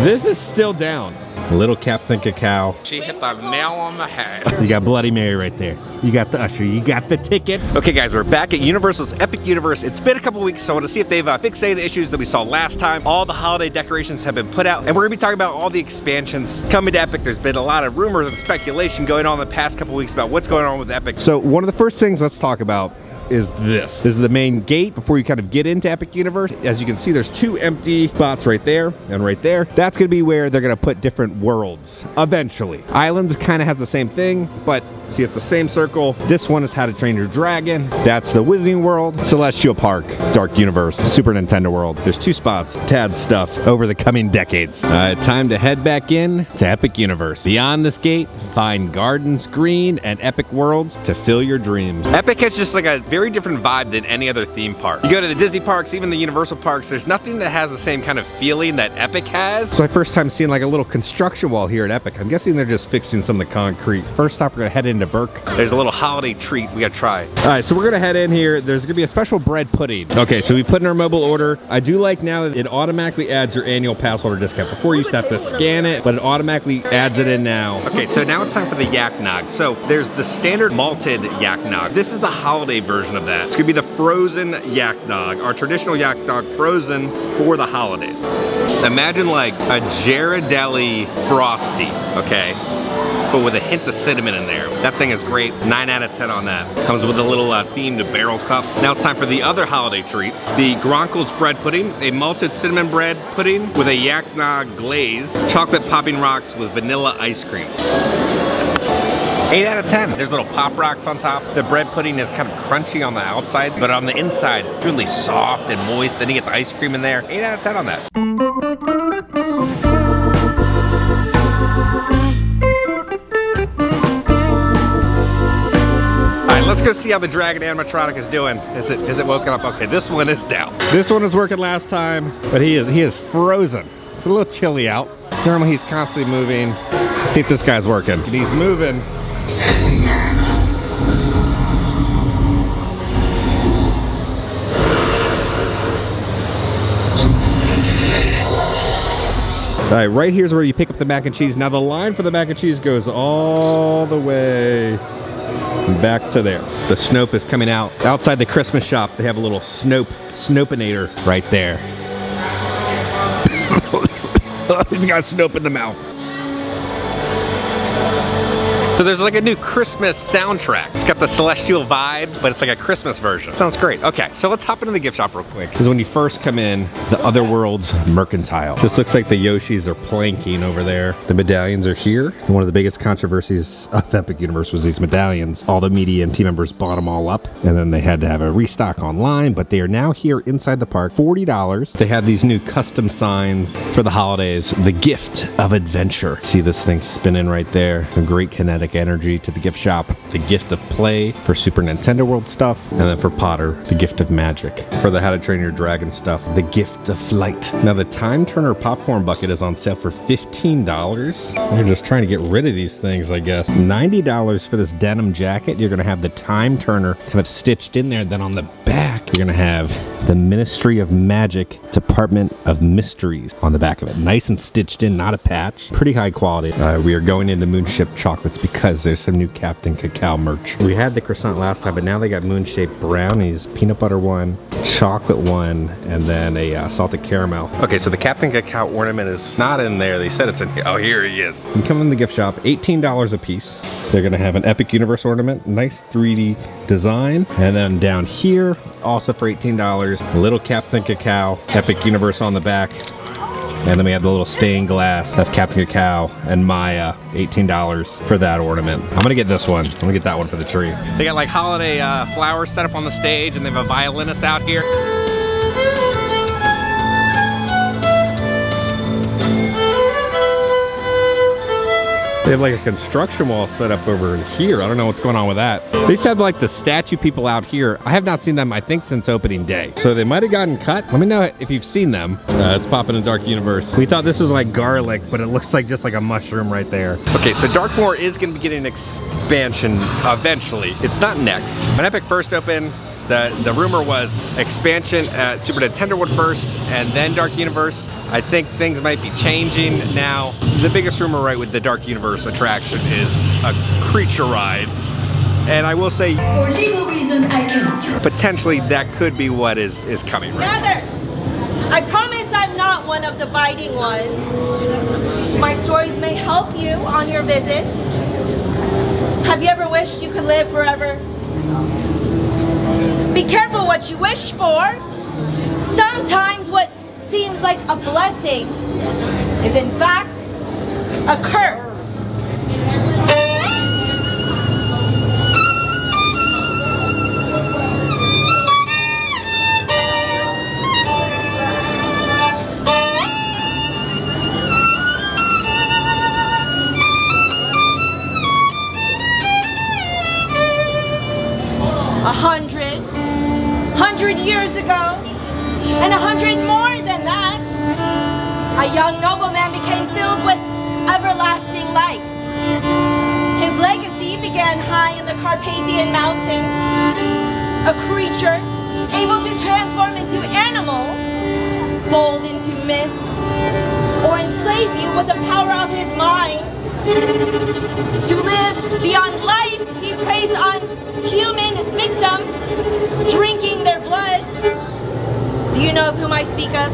This is still down. Little Captain Cacao. She hit the nail on the head. You got Bloody Mary right there. You got the usher, you got the ticket. Okay guys, we're back at Universal's Epic Universe. It's been a couple weeks, so I want to see if they've fixed any of the issues that we saw last time. All the holiday decorations have been put out, and we're gonna be talking about all the expansions coming to Epic. There's been a lot of rumors and speculation going on the past couple weeks about what's going on with Epic. So one of the first things let's talk about is this. This is the main gate before you kind of get into Epic Universe. As you can see, there's two empty spots right there and right there. That's gonna be where they're gonna put different worlds eventually. Islands kind of has the same thing, but see, it's the same circle. This one is How to Train Your Dragon. That's the Wizarding World, Celestial Park, Dark Universe, Super Nintendo World. There's two spots to add stuff over the coming decades. Time to head back in to Epic Universe. Beyond this gate, find gardens green and epic worlds to fill your dreams. Epic has just like a very different vibe than any other theme park. You go to the Disney parks, even the Universal parks, there's nothing that has the same kind of feeling that Epic has. It's my first time seeing like a little construction wall here at Epic. I'm guessing they're just fixing some of the concrete. First stop, we're gonna head into Burke. There's a little holiday treat we gotta try. All right, so we're gonna head in here. There's gonna be a special bread pudding. Okay, so we put in our mobile order. I do like now that it automatically adds your annual pass holder discount. Before you used to have to scan it, but it automatically adds it in now. Okay, so now it's time for the Yak Nog. So there's the standard malted Yak Nog. This is the holiday version of that. It's gonna be the frozen Yak Nog, our traditional Yak Nog frozen for the holidays. Imagine like a Ghirardelli Frosty, okay? But with a hint of cinnamon in there. That thing is great. 9 out of 10 on that. Comes with a little themed barrel cup. Now it's time for the other holiday treat. The Gronkle's bread pudding. A malted cinnamon bread pudding with a Yak Nog glaze. Chocolate popping rocks with vanilla ice cream. 8 out of 10. There's little pop rocks on top. The bread pudding is kind of crunchy on the outside, but on the inside, really soft and moist. Then you get the ice cream in there. 8 out of 10 on that. Let's go see how the dragon animatronic is doing. Is it woken up? Okay, this one is down. This one was working last time, but he is frozen. It's a little chilly out. Normally he's constantly moving. See if this guy's working. He's moving. All right, right here's where you pick up the mac and cheese. Now the line for the mac and cheese goes all the way back to there. The Snope is coming out. Outside the Christmas shop, they have a little Snopinator right there. He's got Snope in the mouth. So there's like a new Christmas soundtrack. It's got the celestial vibe, but it's like a Christmas version. Sounds great. Okay, so let's hop into the gift shop real quick. Because when you first come in, the Otherworld's Mercantile. This looks like the Yoshis are planking over there. The medallions are here. And one of the biggest controversies of Epic Universe was these medallions. All the media and team members bought them all up, and then they had to have a restock online, but they are now here inside the park, $40. They have these new custom signs for the holidays. The Gift of Adventure. See this thing spinning right there. Some great kinetic energy to the gift shop. The Gift of Play for Super Nintendo World stuff, and then for Potter, the Gift of Magic. For the How to Train Your Dragon stuff, the Gift of Flight. Now the Time Turner popcorn bucket is on sale for $15. They're just trying to get rid of these things, I guess. $90 for this denim jacket. You're gonna have the Time Turner kind of stitched in there. Then on the back, you're gonna have the Ministry of Magic Department of Mysteries on the back of it. Nice and stitched in, not a patch. Pretty high quality. We are going into Moonship chocolates because there's some new Captain Cacao merch. We had the croissant last time, but now they got moon-shaped brownies, peanut butter one, chocolate one, and then a salted caramel. Okay, so the Captain Cacao ornament is not in there. They said it's in here. Oh, here he is. You come in the gift shop, $18 a piece. They're gonna have an Epic Universe ornament, nice 3D design. And then down here, also for $18, a little Captain Cacao, Epic Universe on the back. And then we have the little stained glass of Captain Cacao and Maya, $18 for that ornament. I'm gonna get this one. I'm gonna get that one for the tree. They got like holiday flowers set up on the stage, and they have a violinist out here. They have like a construction wall set up over here. I don't know what's going on with that. They used to have like the statue people out here. I have not seen them, I think, since opening day. So they might have gotten cut. Let me know if you've seen them. It's popping in Dark Universe. We thought this was like garlic, but it looks like just like a mushroom right there. Okay, so Darkmoor is gonna be getting an expansion eventually. It's not next. When Epic first opened, the rumor was expansion at Super Nintendo World first, and then Dark Universe. I think things might be changing now. The biggest rumor, right, with the Dark Universe attraction is a creature ride. And I will say, for legal reasons, I cannot. Potentially that could be what is coming, right? Gather! I promise I'm not one of the biting ones. My stories may help you on your visit. Have you ever wished you could live forever? Be careful what you wish for. Sometimes what seems like a blessing is in fact a curse. 100 years ago, and 100 more than that, a young nobleman became filled with everlasting life. His legacy began high in the Carpathian Mountains. A creature able to transform into animals, fold into mist, or enslave you with the power of his mind. To live beyond life, he preys on human victims, drinking their blood. Do you know of whom I speak of?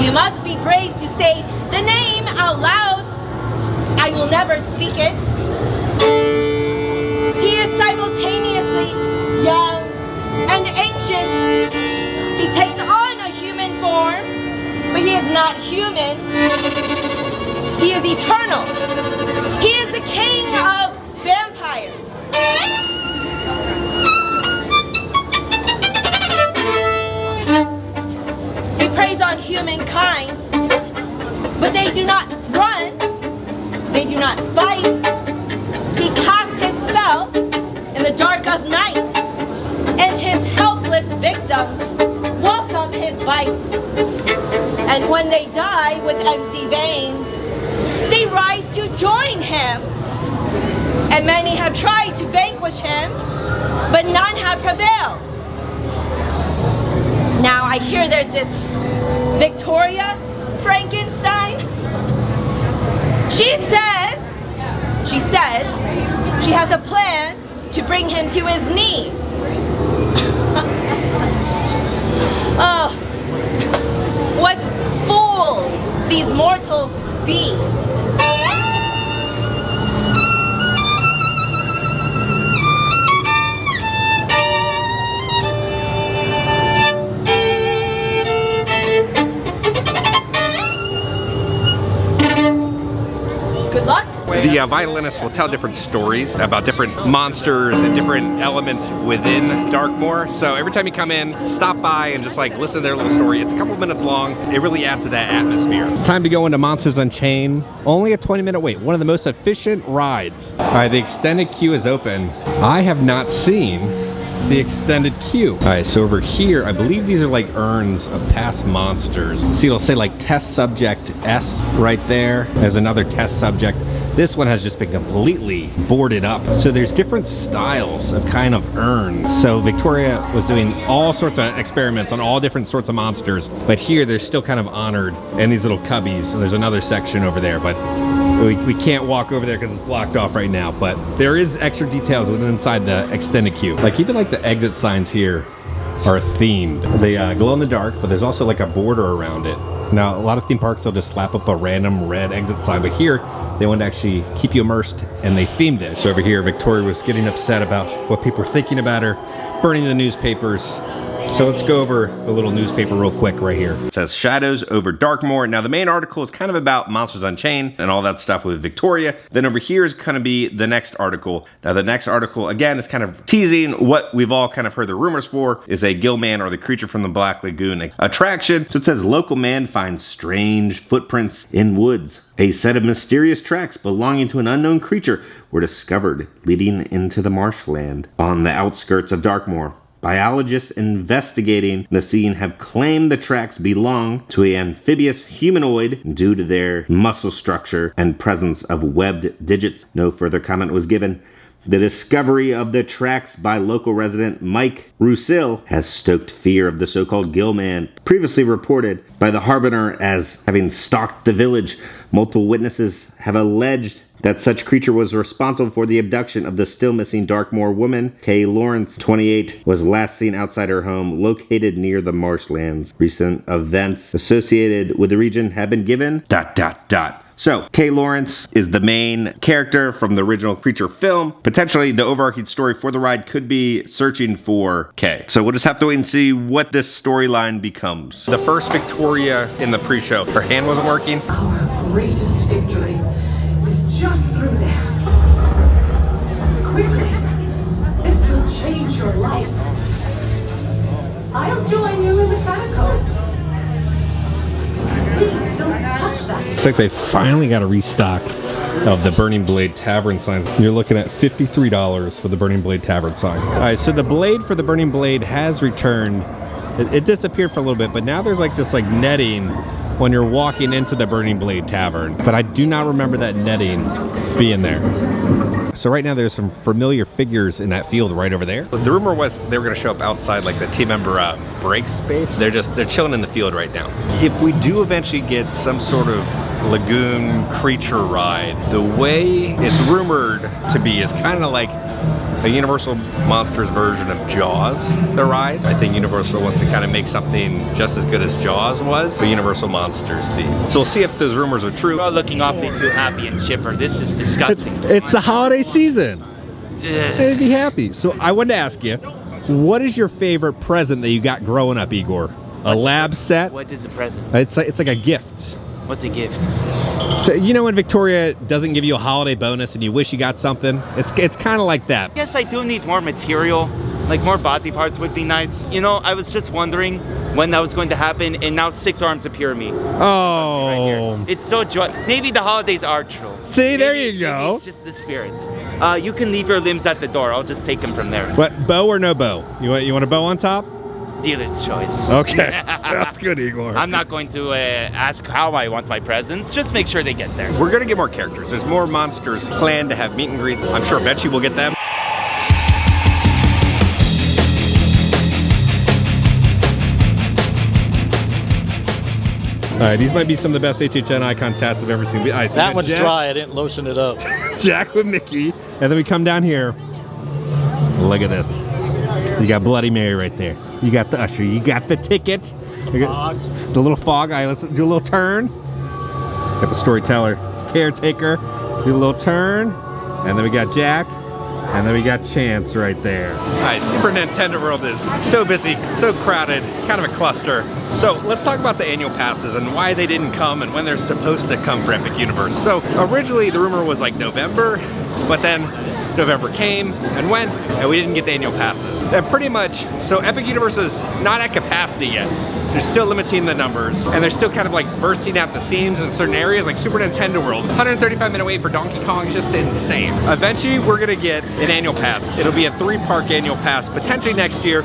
You must be brave to say the name out loud. I will never speak it. He is simultaneously young and ancient. He takes on a human form, but he is not human. He is eternal. He is the king of vampires. He preys on humankind, but they do not run. They do not fight. He casts his spell in the dark of night, and his helpless victims welcome his bite. And when they die with empty veins, they rise to join him. And many have tried to vanquish him, but none have prevailed. Now I hear there's this Victoria Frankenstein. She says she has a plan to bring him to his knees. Oh, what fools these mortals be. Good luck. The violinists will tell different stories about different monsters and different elements within Darkmoor. So every time you come in, stop by and just like listen to their little story. It's a couple minutes long. It really adds to that atmosphere. Time to go into Monsters Unchained. Only a 20-minute wait. One of the most efficient rides. All right, the extended queue is open. I have not seen the extended queue. All right, so over here, I believe these are like urns of past monsters. See, it'll say like test subject S right there. There's another test subject. This one has just been completely boarded up. So there's different styles of kind of urns. So Victoria was doing all sorts of experiments on all different sorts of monsters, but here they're still kind of honored in these little cubbies. So there's another section over there, but we can't walk over there because it's blocked off right now. But there is extra details within inside the extended queue. Like even like the exit signs here are themed. They glow in the dark, but there's also like a border around it. Now, a lot of theme parks, they'll just slap up a random red exit sign, but here, they wanted to actually keep you immersed, and they themed it. So over here, Victoria was getting upset about what people were thinking about her, burning the newspapers. So let's go over the little newspaper real quick right here. It says Shadows over Darkmoor. Now the main article is kind of about Monsters Unchained and all that stuff with Victoria. Then over here is going to be the next article. Now the next article, again, is kind of teasing what we've all kind of heard the rumors for, is a Gillman or the Creature from the Black Lagoon attraction. So it says local man finds strange footprints in woods. A set of mysterious tracks belonging to an unknown creature were discovered leading into the marshland on the outskirts of Darkmoor. Biologists investigating the scene have claimed the tracks belong to an amphibious humanoid due to their muscle structure and presence of webbed digits. No further comment was given. The discovery of the tracks by local resident Mike Roussel has stoked fear of the so-called Gill Man, previously reported by the Harbinger as having stalked the village. Multiple witnesses have alleged that such creature was responsible for the abduction of the still missing Darkmoor woman. Kay Lawrence, 28, was last seen outside her home located near the marshlands. Recent events associated with the region have been given ... So, Kay Lawrence is the main character from the original Creature film. Potentially, the overarching story for the ride could be searching for Kay. So we'll just have to wait and see what this storyline becomes. The first Victoria in the pre-show, her hand wasn't working. Our greatest victory is just through there. Quickly, this will change your life. I'll join you in the catacombs. Please don't touch that. Looks like they finally got a restock of the Burning Blade Tavern signs. You're looking at $53 for the Burning Blade Tavern sign. All right, so the blade for the Burning Blade has returned. It disappeared for a little bit, but now there's like this netting when you're walking into the Burning Blade Tavern. But I do not remember that netting being there. So right now there's some familiar figures in that field right over there. The rumor was they were gonna show up outside like the team member break space. They're chilling in the field right now. If we do eventually get some sort of Lagoon creature ride, the way it's rumored to be is kind of like a Universal Monsters version of Jaws, the ride. I think Universal wants to kind of make something just as good as Jaws was, a Universal Monsters theme. So we'll see if those rumors are true. You're all looking awfully too happy and chipper. This is disgusting. It's the holiday season. They'd be happy. So I wanted to ask you, what is your favorite present that you got growing up, Igor? A lab set? What is a present? It's like a gift. What's a gift? So, you know when Victoria doesn't give you a holiday bonus and you wish you got something? It's kind of like that. Yes, I do need more material. Like more body parts would be nice. You know, I was just wondering when that was going to happen, and now 6 arms appear to me. Oh. Right here. It's so joy. Maybe the holidays are true. See, there you go. It's just the spirit. You can leave your limbs at the door. I'll just take them from there. What, bow or no bow? You want a bow on top? Dealer's choice. Okay, sounds good, Igor. I'm not going to ask how I want my presents. Just make sure they get there. We're gonna get more characters. There's more monsters planned to have meet and greets. I'm sure eventually we'll get them. All right, these might be some of the best HHN icon tats I've ever seen. All right, so that one's dry. I didn't lotion it up. Jack with Mickey, and then we come down here. Look at this. You got Bloody Mary right there. You got the usher. You got the ticket. You got the little fog. All right, let's do a little turn. Got the storyteller, caretaker. Do a little turn, and then we got Jack, and then we got Chance right there. All right, Super Nintendo World is so busy, so crowded, kind of a cluster. So let's talk about the annual passes and why they didn't come and when they're supposed to come for Epic Universe. So originally the rumor was like November, but then November came and went, and we didn't get the annual passes. And pretty much, so Epic Universe is not at capacity yet. They're still limiting the numbers, and they're still kind of like bursting out the seams in certain areas, like Super Nintendo World. 135-minute wait for Donkey Kong is just insane. Eventually, we're gonna get an annual pass. It'll be a 3-park annual pass, potentially next year.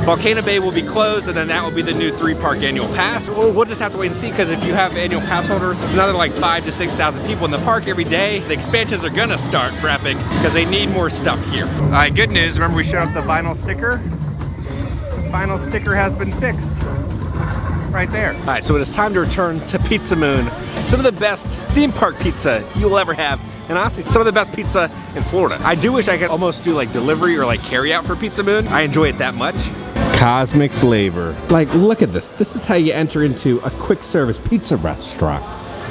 Volcano Bay will be closed, and then that will be the new 3-park annual pass. We'll just have to wait and see, because if you have annual pass holders, it's another like 5,000 to 6,000 people in the park every day. The expansions are gonna start for Epic, because they need more stuff here. All right, good news. Remember we showed up the vinyl sticker? The vinyl sticker has been fixed. Right there. All right, so it is time to return to Pizza Moon. Some of the best theme park pizza you will ever have, and honestly, some of the best pizza in Florida. I do wish I could almost do like delivery or like carry out for Pizza Moon. I enjoy it that much. Cosmic flavor. Like, look at this. This is how you enter into a quick service pizza restaurant.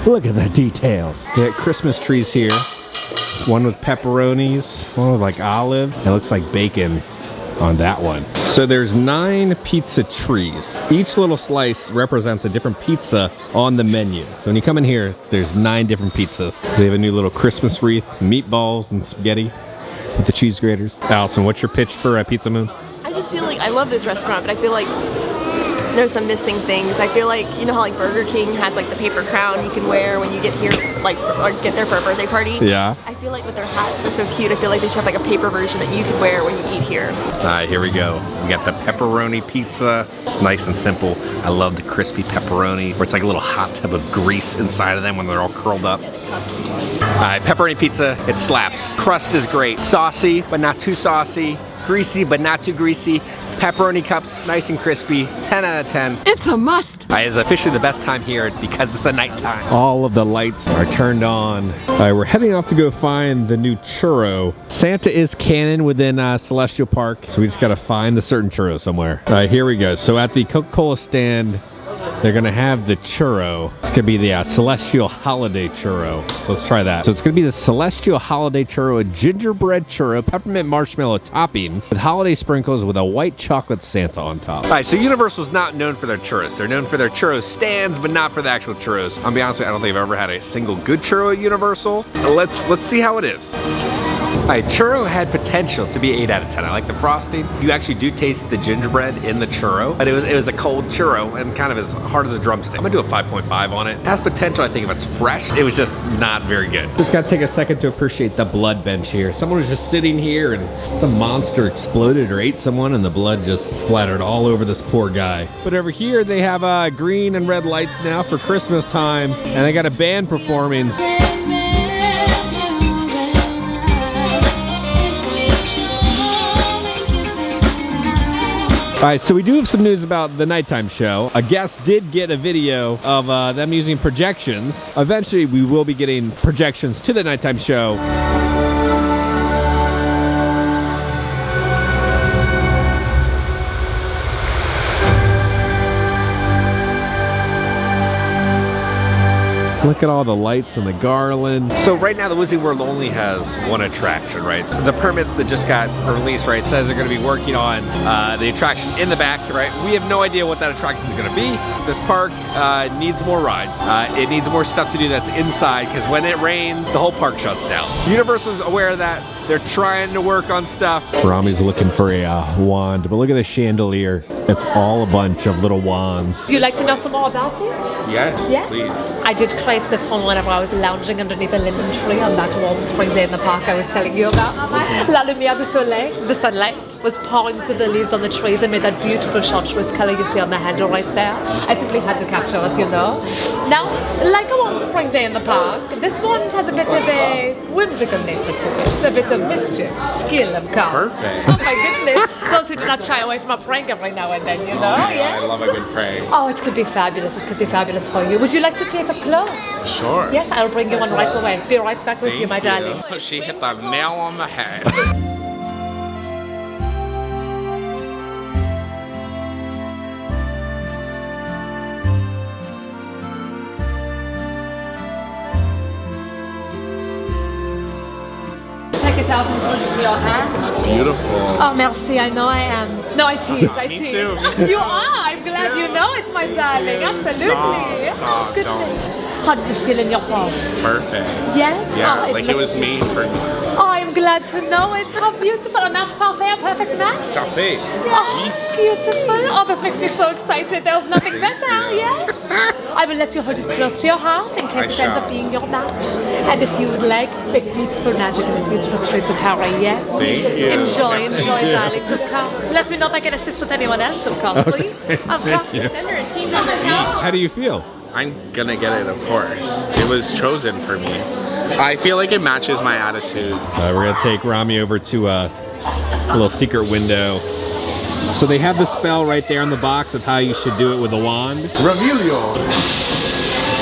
Look at the details. You got Christmas trees here. One with pepperonis, one with like olive. It looks like bacon on that one. So there's 9 pizza trees. Each little slice represents a different pizza on the menu. So when you come in here, there's 9 different pizzas. They have a new little Christmas wreath, meatballs and spaghetti with the cheese graters. Allison, what's your pitch for Pizza Moon? I just feel like I love this restaurant, but I feel like There's some missing things. I feel like, you know how like Burger King has like the paper crown you can wear when you get here, like, or get there for a birthday party? Yeah. I feel like with their hats, they're so cute. I feel like they should have like a paper version that you can wear when you eat here. All right, here we go. We got the pepperoni pizza. It's nice and simple. I love the crispy pepperoni, where it's like a little hot tub of grease inside of them when they're all curled up. All right, pepperoni pizza, it slaps. Crust is great. Saucy, but not too saucy. Greasy, but not too greasy. Pepperoni cups, nice and crispy. 10 out of 10. It's a must. It's officially the best time here because it's the nighttime. All of the lights are turned on. All right, we're heading off to go find the new churro. Santa is canon within Celestial Park, so we just gotta find the certain churro somewhere. All right, here we go. So at the Coca-Cola stand, they're gonna have the churro. It's gonna be the Celestial Holiday Churro. So let's try that. So it's gonna be the Celestial Holiday Churro, a gingerbread churro, peppermint marshmallow topping with holiday sprinkles with a white chocolate Santa on top. All right, so Universal's not known for their churros. They're known for their churro stands, but not for the actual churros. I'll be honest with you, I don't think I've ever had a single good churro at Universal. Let's see how it is. All right, churro had potential to be 8 out of 10. I like the frosting. You actually do taste the gingerbread in the churro, but it was a cold churro and kind of as hard as a drumstick. I'm gonna do a 5.5 on it. It has potential, I think, if it's fresh. It was just not very good. Just gotta take a second to appreciate the blood bench here. Someone was just sitting here and some monster exploded or ate someone and the blood just splattered all over this poor guy. But over here they have green and red lights now for Christmas time, and they got a band performing. All right, so we do have some news about the nighttime show. A guest did get a video of them using projections. Eventually, we will be getting projections to the nighttime show. Look at all the lights and the garland. So right now the Wizzy World only has one attraction, right? The permits that just got released, right, says they're gonna be working on the attraction in the back, right? We have no idea what that attraction is gonna be. This park needs more rides. It needs more stuff to do that's inside, because when it rains, the whole park shuts down. Universal's aware of that. They're trying to work on stuff. Rami's looking for a wand, but look at the chandelier. It's all a bunch of little wands. Do you like to know some more about it? Yes, Yes? please. I did create this one whenever I was lounging underneath a linden tree on that warm spring day in the park I was telling you about. La lumière du soleil, the sunlight, was pouring through the leaves on the trees and made that beautiful chartreuse color you see on the handle right there. I simply had to capture it, you know. Now, like a warm spring day in the park, this one has a bit of a whimsical nature to it. It's a bit of mischief, skill, of course. Perfect. Oh my goodness. Those who do not shy away from a prank every now and then, you know, yes? I love a good prank. Oh, it could be fabulous. It could be fabulous for you. Would you like to see it up close? Sure. Yes, I'll bring you one right away. Be right back with you, my darling. She hit the nail on the head. Take it out and put it in your hand. It's beautiful. Oh, merci. I know I am. No, I tease. I Me tease. too, me too. You are. I'm glad you know it, my darling. Absolutely. Stop, Goodness. don't. How does it feel in your palm? Perfect. Yes? Yeah, Oh, like it was looks- made for me. Oh, I'm glad to know it. How beautiful. A match parfait, a perfect match. Café. Oh, beautiful. Oh, this makes me so excited. There's nothing better, yes? I will let you hold it close to your heart in case it ends up being your match. And if you would like, make beautiful magic in this beautiful streets of Paris, yes? Thank you. Enjoy, Merci. enjoy, darlings, of course. Let me know if I can assist with anyone else, of course, will you? Of course. How do you feel? I'm gonna get it, of course. It was chosen for me. I feel like it matches my attitude. We're gonna take Rami over to a little secret window. So they have the spell right there on the box of how you should do it with a wand. Revelio.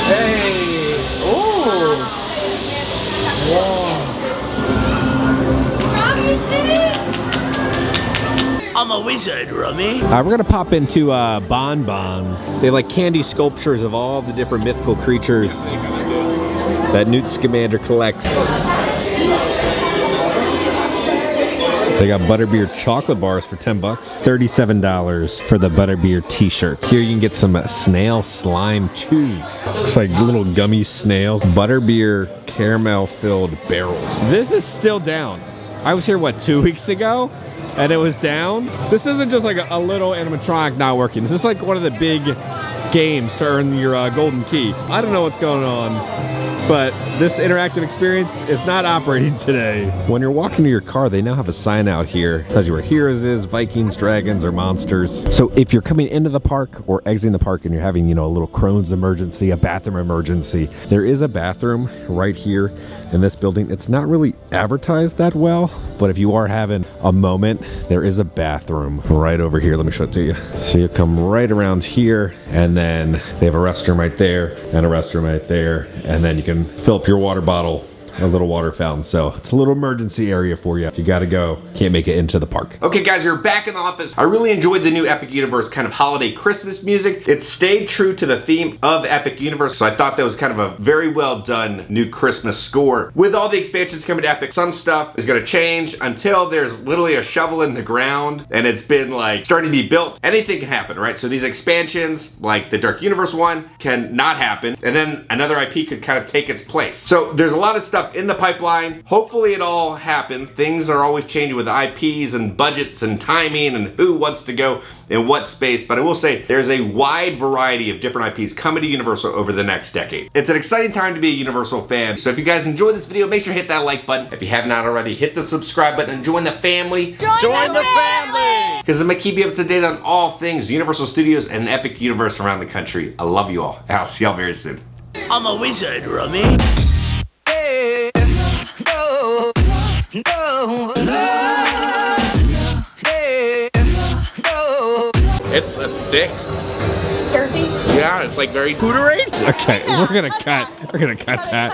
Hey. Oh. I'm a wizard, Rummy. We're gonna pop into bonbons. They have like candy sculptures of all the different mythical creatures that Newt Scamander collects. They got butterbeer chocolate bars for 10 bucks. $37 for the butterbeer t-shirt. Here you can get some snail slime chews. Looks like little gummy snails. Butterbeer caramel filled barrels. This is still down. I was here, what, 2 weeks ago? And it was down. This isn't just like a little animatronic not working. This is like one of the big games to earn your golden key. I don't know what's going on, but this interactive experience is not operating today. When you're walking to your car, they now have a sign out here. Tells you where Heroes is, Vikings, Dragons, or Monsters. So if you're coming into the park or exiting the park and you're having, you know, a little Crohn's emergency, a bathroom emergency, there is a bathroom right here in this building. It's not really advertised that well, but if you are having a moment, there is a bathroom right over here. Let me show it to you. So you come right around here, and then they have a restroom right there and a restroom right there, and then you can fill up your water bottle, a little water fountain. So it's a little emergency area for you if you gotta go, can't make it into the park. Okay guys, you're back in the office. I really enjoyed the new Epic Universe kind of holiday Christmas music. It stayed true to the theme of Epic Universe, so I thought that was kind of a very well done new Christmas score. With all the expansions coming to Epic, some stuff is gonna change until there's literally a shovel in the ground and it's been like starting to be built. Anything can happen, right? So these expansions, like the Dark Universe one, can not happen, and then another IP could kind of take its place. So there's a lot of stuff in the pipeline. Hopefully it all happens. Things are always changing with IPs and budgets and timing and who wants to go in what space, but I will say there's a wide variety of different IPs coming to Universal over the next decade. It's an exciting time to be a Universal fan, so if you guys enjoyed this video, make sure to hit that like button. If you have not already, hit the subscribe button and join the family. Join the family! Because I'm gonna keep you up to date on all things Universal Studios and Epic Universe around the country. I love you all, and I'll see y'all very soon. I'm a wizard, Rummy. It's a thick. Girthy? Yeah, it's like very. Okay, we're gonna cut that.